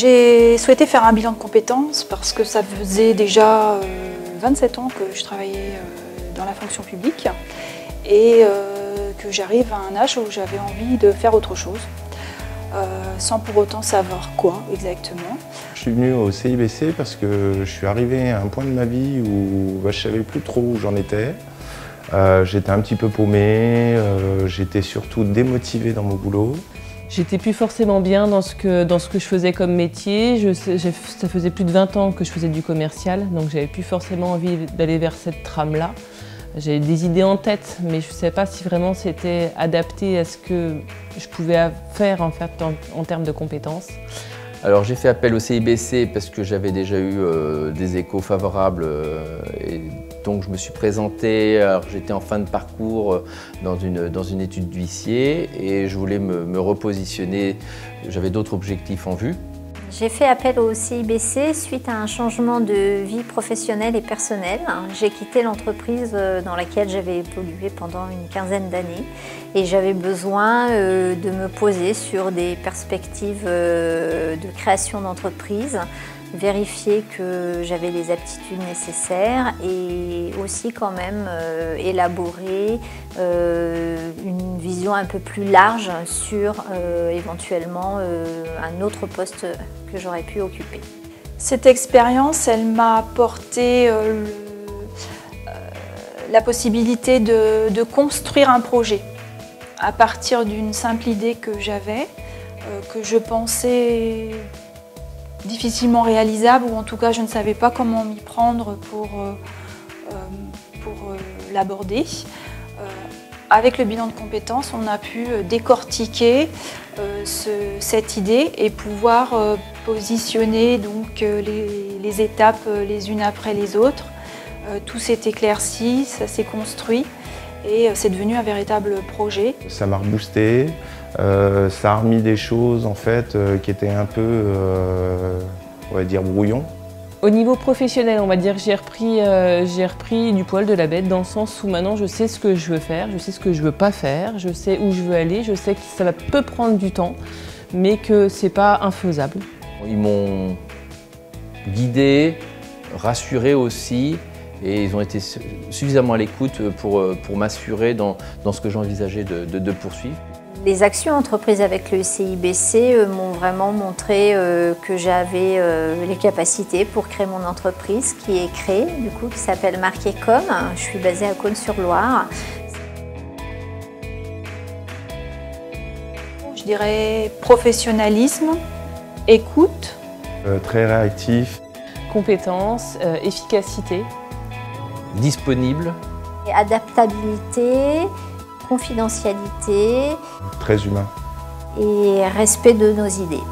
J'ai souhaité faire un bilan de compétences parce que ça faisait déjà 27 ans que je travaillais dans la fonction publique et que j'arrive à un âge où j'avais envie de faire autre chose, sans pour autant savoir quoi exactement. Je suis venu au CIBC parce que je suis arrivé à un point de ma vie où je ne savais plus trop où j'en étais. J'étais un petit peu paumé, j'étais surtout démotivé dans mon boulot. J'étais plus forcément bien dans ce que je faisais comme métier. Ça faisait plus de 20 ans que je faisais du commercial, donc j'avais plus forcément envie d'aller vers cette trame-là. J'avais des idées en tête, mais je ne savais pas si vraiment c'était adapté à ce que je pouvais faire en fait en termes de compétences. Alors j'ai fait appel au CIBC parce que j'avais déjà eu des échos favorables et donc je me suis présenté. J'étais en fin de parcours dans une étude d'huissier et je voulais me repositionner. J'avais d'autres objectifs en vue. J'ai fait appel au CIBC suite à un changement de vie professionnelle et personnelle. J'ai quitté l'entreprise dans laquelle j'avais évolué pendant une quinzaine d'années et j'avais besoin de me poser sur des perspectives de création d'entreprise, vérifier que j'avais les aptitudes nécessaires et aussi quand même élaborer une vision un peu plus large sur éventuellement un autre poste que j'aurais pu occuper. Cette expérience, elle m'a apporté la possibilité de construire un projet à partir d'une simple idée que j'avais, que je pensais difficilement réalisable, ou en tout cas je ne savais pas comment m'y prendre pour l'aborder. Avec le bilan de compétences, on a pu décortiquer cette idée et pouvoir positionner donc, les étapes les unes après les autres. Tout s'est éclairci, ça s'est construit et c'est devenu un véritable projet. Ça m'a reboosté, ça a remis des choses en fait qui étaient un peu, on va dire, brouillons. Au niveau professionnel, on va dire, j'ai repris du poil de la bête dans le sens où maintenant je sais ce que je veux faire, je sais ce que je veux pas faire, je sais où je veux aller, je sais que ça peut prendre du temps, mais que c'est pas infaisable. Ils m'ont guidé, rassuré aussi, et ils ont été suffisamment à l'écoute pour m'assurer dans ce que j'envisageais de poursuivre. Les actions entreprises avec le CIBC m'ont vraiment montré que j'avais les capacités pour créer mon entreprise qui est créée, du coup, qui s'appelle Marquecom. Je suis basée à Cosne-sur-Loire. Je dirais professionnalisme, écoute. Très réactif. Compétences, efficacité. Disponible. Et adaptabilité. Confidentialité. Très humain. Et respect de nos idées.